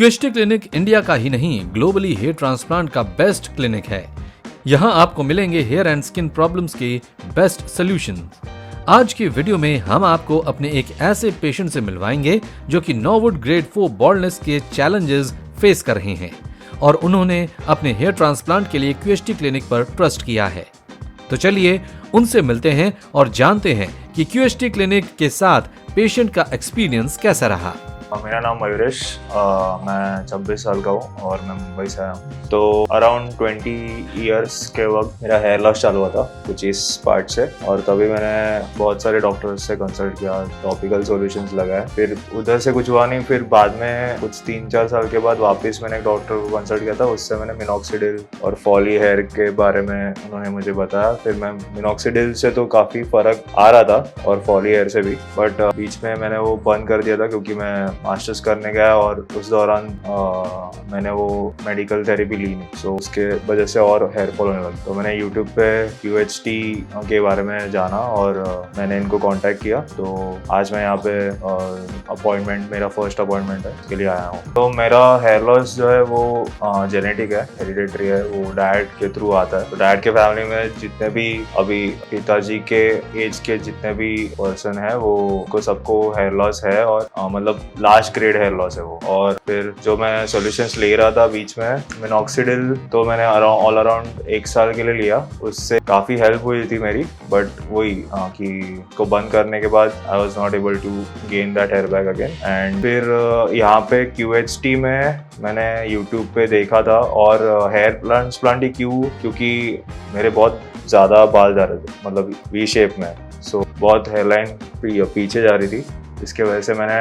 क्यूएसटी clinic India का ही नहीं globally hair transplant का बेस्ट क्लिनिक है। यहाँ आपको मिलेंगे हेयर एंड स्किन प्रॉब्लम्स के बेस्ट सोल्यूशन। आज की वीडियो में हम आपको अपने एक ऐसे पेशेंट से मिलवाएंगे जो कि नॉर्वुड ग्रेड 4 बॉल्डनेस के चैलेंजेस फेस कर रहे हैं और उन्होंने अपने हेयर ट्रांसप्लांट के लिए क्यूएसटी क्लिनिक पर ट्रस्ट किया है। तो चलिए उनसे मिलते हैं और जानते हैं कि क्यूएसटी क्लिनिक के साथ पेशेंट का एक्सपीरियंस कैसा रहा। मेरा नाम मयूरेश, मैं 26 साल का हूँ और मैं मुंबई से आया हूँ। तो अराउंड 20 इयर्स के वक्त मेरा हेयर लॉस चालू हुआ था कुछ इस पार्ट से, और तभी मैंने बहुत सारे डॉक्टर्स से कंसल्ट किया, टॉपिकल सॉल्यूशंस लगाए। फिर उधर से कुछ हुआ नहीं। फिर बाद में कुछ 3-4 साल के बाद वापस मैंने एक डॉक्टर को कंसल्ट किया था। उससे मैंने मिनॉक्सिडिल और फॉली हेयर के बारे में उन्होंने मुझे बताया। फिर मैं मिनॉक्सिडिल से तो काफ़ी फ़र्क आ रहा था और फॉली हेयर से भी, बट बीच में मैंने वो बंद कर दिया था क्योंकि मैं मास्टर्स करने गया और उस दौरान मैंने वो मेडिकल थेरेपी ली नहीं, सो उसके वजह से और हेयर फॉल होने लगा। तो मैंने यूट्यूब पे QHT के बारे में जाना और मैंने इनको कांटेक्ट किया। तो आज मैं यहाँ पे अपॉइंटमेंट, मेरा फर्स्ट अपॉइंटमेंट है, उसके लिए आया हूँ। तो मेरा हेयर लॉस जो है वो जेनेटिक है, हेरिडिटरी है, वो डाइट के थ्रू आता है। तो डाइट के फैमिली में जितने भी अभी पिताजी के एज के जितने भी पर्सन है वो सबको हेयर लॉस है, और मतलब लास्ट ग्रेड हेयर लॉस है वो। और फिर जो मैं सॉल्यूशंस ले रहा था बीच में, मिनॉक्सिडिल तो मैंने ऑल अराउंड 1 साल के लिए लिया। उससे काफ़ी हेल्प हुई थी मेरी, बट वही कि इसको बंद करने के बाद I was not able to gain that hair back again. And फिर यहाँ पे QHT में मैंने यूट्यूब पे देखा था, और हेयर ट्रांसप्लांट ही क्योंकि मेरे बहुत ज़्यादा बाल जा रहे थे, मतलब वी शेप में, सो बहुत हेयरलाइन पीछे जा रही थी। इसके वजह से मैंने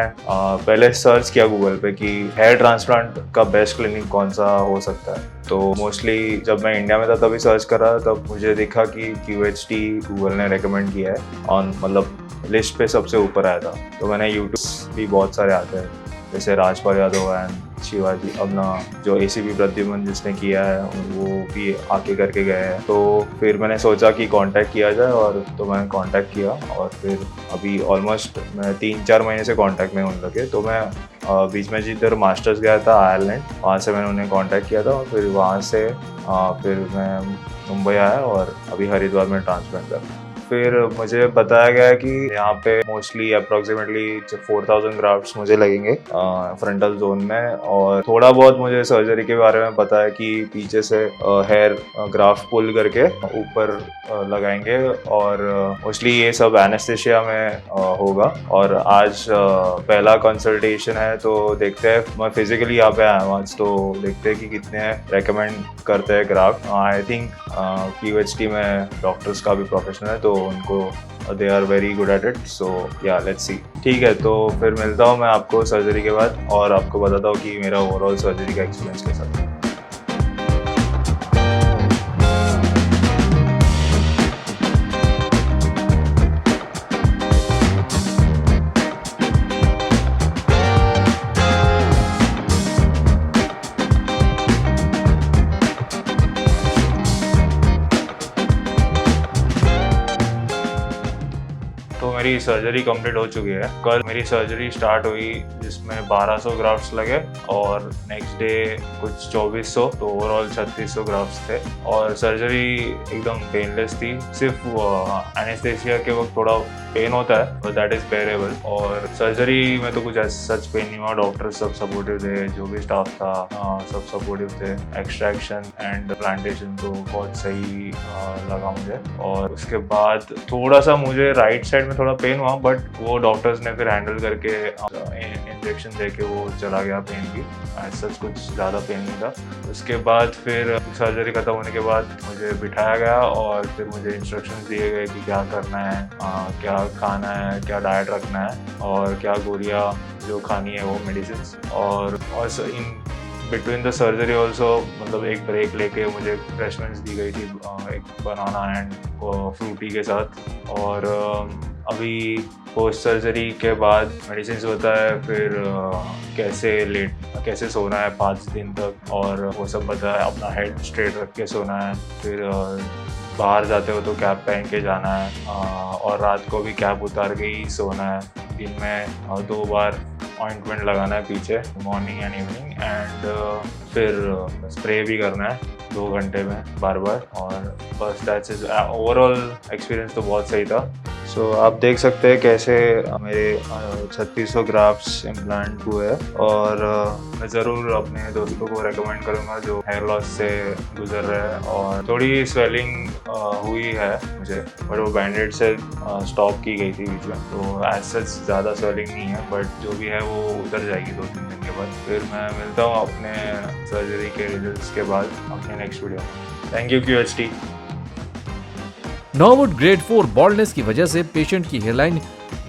पहले सर्च किया गूगल पे कि हेयर ट्रांसप्लांट का बेस्ट क्लिनिक कौन सा हो सकता है। तो मोस्टली जब मैं इंडिया में था तभी सर्च कर रहा था, तब मुझे दिखा कि QHT गूगल ने रेकमेंड किया है ऑन, मतलब लिस्ट पे सबसे ऊपर आया था। तो मैंने यूट्यूब भी बहुत सारे आते हैं, जैसे राजपाल यादव एंड शिवाजी, अपना जो ACP प्रद्युमन जिसने किया है वो भी आके करके गए हैं। तो फिर मैंने सोचा कि कांटेक्ट किया जाए, और तो मैंने कांटेक्ट किया, और फिर अभी ऑलमोस्ट मैं 3-4 महीने से कांटेक्ट में होने लगे। तो मैं बीच में जिधर मास्टर्स गया था आयरलैंड, वहाँ से मैंने उन्हें कांटेक्ट किया था, और फिर वहाँ से फिर मैं मुंबई आया और अभी हरिद्वार में ट्रांसप्लांट कर। फिर मुझे बताया गया कि यहाँ पे मोस्टली अप्रॉक्सीमेटली 4000 ग्राफ्ट्स मुझे लगेंगे फ्रंटल जोन में, और थोड़ा बहुत मुझे सर्जरी के बारे में पता है कि पीछे से हेयर ग्राफ्ट पुल करके ऊपर लगाएंगे, और मोस्टली ये सब एनेस्थेशिया में होगा। और आज पहला कंसल्टेशन है, तो देखते हैं, मैं फिजिकली यहाँ पे आया हूँ आज, तो देखते हैं कि कितने रेकमेंड करते हैं ग्राफ्ट। आई थिंक QHT में डॉक्टर्स का भी प्रोफेशनल है, तो उनको they are very good at it, so yeah let's सी। ठीक है, तो फिर मिलता हूँ मैं आपको सर्जरी के बाद, और आपको बताता हूँ कि मेरा ओवरऑल सर्जरी का एक्सपीरियंस कैसा था। तो मेरी सर्जरी कंप्लीट हो चुकी है। कल मेरी सर्जरी स्टार्ट हुई जिसमें 1200 ग्राफ्ट्स लगे, और नेक्स्ट डे कुछ 2400, तो ओवरऑल 3600 ग्राफ्ट्स थे। और सर्जरी एकदम पेनलेस थी, सिर्फ एनेस्थेशिया के वक्त थोड़ा पेन होता है, बट दैट इज़ बेरेबल। और सर्जरी में तो कुछ सच पेन नहीं हुआ, डॉक्टर सब सपोर्टिव थे, जो भी स्टाफ था सब सपोर्टिव थे। एक्सट्रैक्शन एंड प्लांटेशन तो बहुत सही लगा मुझे। और उसके बाद थोड़ा सा मुझे राइट साइड में थोड़ा पेन हुआ, बट वो डॉक्टर्स ने फिर हैंडल करके इंजेक्शन देके वो चला गया पेन भी। सच कुछ ज़्यादा पेन नहीं था। उसके बाद फिर सर्जरी खत्म होने के बाद मुझे बिठाया गया, और फिर मुझे इंस्ट्रक्शंस दिए गए कि क्या करना है, क्या खाना है, क्या डाइट रखना है, और क्या गोलियाँ जो खानी है वो मेडिसिन। और in between the surgery also, मतलब एक ब्रेक लेके मुझे रिफ्रेशमेंट्स दी गई थी, एक बनाना एंड फ्रूटी के साथ। और अभी पोस्ट सर्जरी के बाद मेडिसिन होता है, फिर कैसे सोना है 5 दिन तक, और वो सब बताया। अपना हेड स्ट्रेट रख के सोना है, फिर बाहर जाते हो तो कैप पहन के जाना है, और रात को भी कैप उतार के ही सोना है। दिन में 2 बार ऑइंटमेंट लगाना है पीछे मॉर्निंग एंड इवनिंग, एंड फिर स्प्रे भी करना है 2 घंटे में बार बार, और बस दैट्स इट। ओवरऑल एक्सपीरियंस तो बहुत सही था। सो आप देख सकते हैं कैसे मेरे 3600 ग्राफ्ट्स इम्प्लांट हुए हैं, और मैं ज़रूर अपने दोस्तों को रेकमेंड करूँगा जो हेयर लॉस से गुजर रहे हैं। और थोड़ी स्वेलिंग हुई है मुझे, बट वो बैंडेड से स्टॉप की गई थी बीच में, तो एज सच ज़्यादा स्वेलिंग नहीं है, बट जो भी है वो उतर जाएगी 2-3 दिन के बाद। फिर मैं मिलता हूँ अपने सर्जरी के रिजल्ट्स के बाद अपने नेक्स्ट वीडियो में। Thank you QHT। Norwood grade 4 baldness की वजह से पेशेंट की हेयरलाइन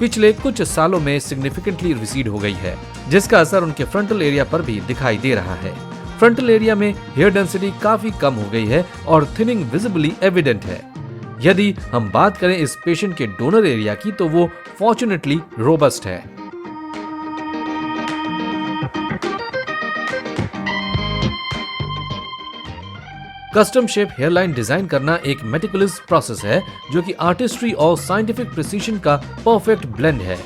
पिछले कुछ सालों में सिग्निफिकेंटली रिसीड हो गई है, जिसका असर उनके फ्रंटल एरिया पर भी दिखाई दे रहा है। फ्रंटल एरिया में हेयर डेंसिटी काफी कम हो गई है और थिनिंग विजिबली एविडेंट है। यदि हम बात करें इस पेशेंट के डोनर एरिया की, तो वो फॉर्चुनेटली रोबस्ट है। कस्टम शेप हेयरलाइन डिजाइन करना एक मेटिकुलस प्रोसेस है, जो कि आर्टिस्ट्री और साइंटिफिक प्रिसीजन का परफेक्ट ब्लेंड है।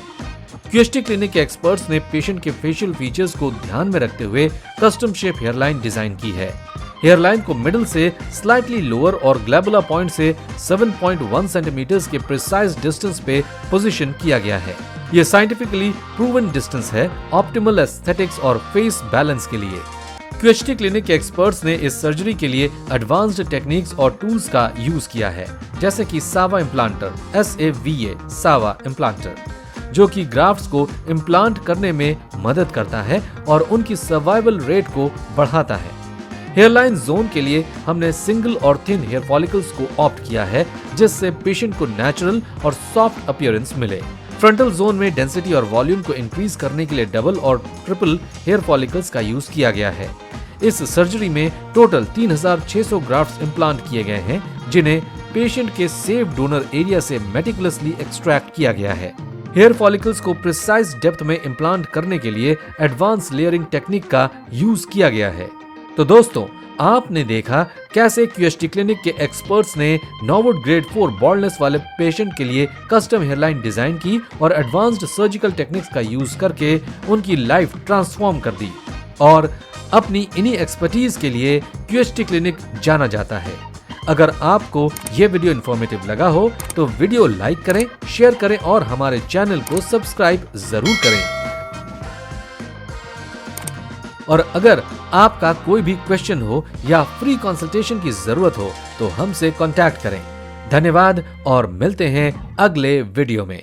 QHT क्लिनिक के एक्सपर्ट्स ने पेशेंट के फेशियल फीचर्स को ध्यान में रखते हुए कस्टम शेप हेयरलाइन डिजाइन की है। हेयरलाइन को मिडिल से स्लाइटली लोअर और ग्लैबुला पॉइंट से 7.1 सेंटीमीटर्स के प्रिसाइज डिस्टेंस पे पोजीशन किया गया है। यह साइंटिफिकली प्रूवन डिस्टेंस है ऑप्टिमल एस्थेटिक्स और फेस बैलेंस के लिए। QHT क्लिनिक के एक्सपर्ट्स ने इस सर्जरी के लिए एडवांस्ड टेक्निक्स और टूल्स का यूज किया है, जैसे कि सावा इम्प्लांटर SAVA सावा इम्प्लांटर, जो कि ग्राफ्ट्स को इम्प्लांट करने में मदद करता है और उनकी सर्वाइवल रेट को बढ़ाता है। हेयरलाइन जोन के लिए हमने सिंगल और थिन हेयर फॉलिकल्स को ऑप्ट किया है, जिससे पेशेंट को नेचुरल और सॉफ्ट अपीयरेंस मिले। फ्रंटल जोन में डेंसिटी और वॉल्यूम को इंक्रीज करने के लिए डबल और ट्रिपल हेयर फॉलिकल्स का यूज किया गया है। इस सर्जरी में टोटल 3600 ग्राफ्ट्स इम्प्लांट किए गए हैं, जिन्हें पेशेंट के सेफ डोनर एरिया से मेटिकुलसली एक्सट्रैक्ट किया गया है। हेयर फॉलिकल्स को प्रिसाइज डेप्थ में इम्प्लांट करने के लिए एडवांस लेयरिंग टेक्निक का यूज किया गया है। तो दोस्तों, आपने देखा कैसे QHT क्लिनिक के एक्सपर्ट्स ने नॉर्वुड ग्रेड 4 बॉल्डनेस वाले पेशेंट के लिए कस्टम हेयरलाइन डिजाइन की और एडवांस्ड सर्जिकल टेक्निक्स का यूज करके उनकी लाइफ ट्रांसफॉर्म कर दी। और अपनी इन्हीं एक्सपर्टीज के लिए QHT क्लिनिक जाना जाता है। अगर आपको ये वीडियो इन्फॉर्मेटिव लगा हो तो वीडियो लाइक करें, शेयर करें और हमारे चैनल को सब्सक्राइब जरूर करें। और अगर आपका कोई भी क्वेश्चन हो या फ्री कंसल्टेशन की जरूरत हो तो हमसे कांटेक्ट करें। धन्यवाद और मिलते हैं अगले वीडियो में।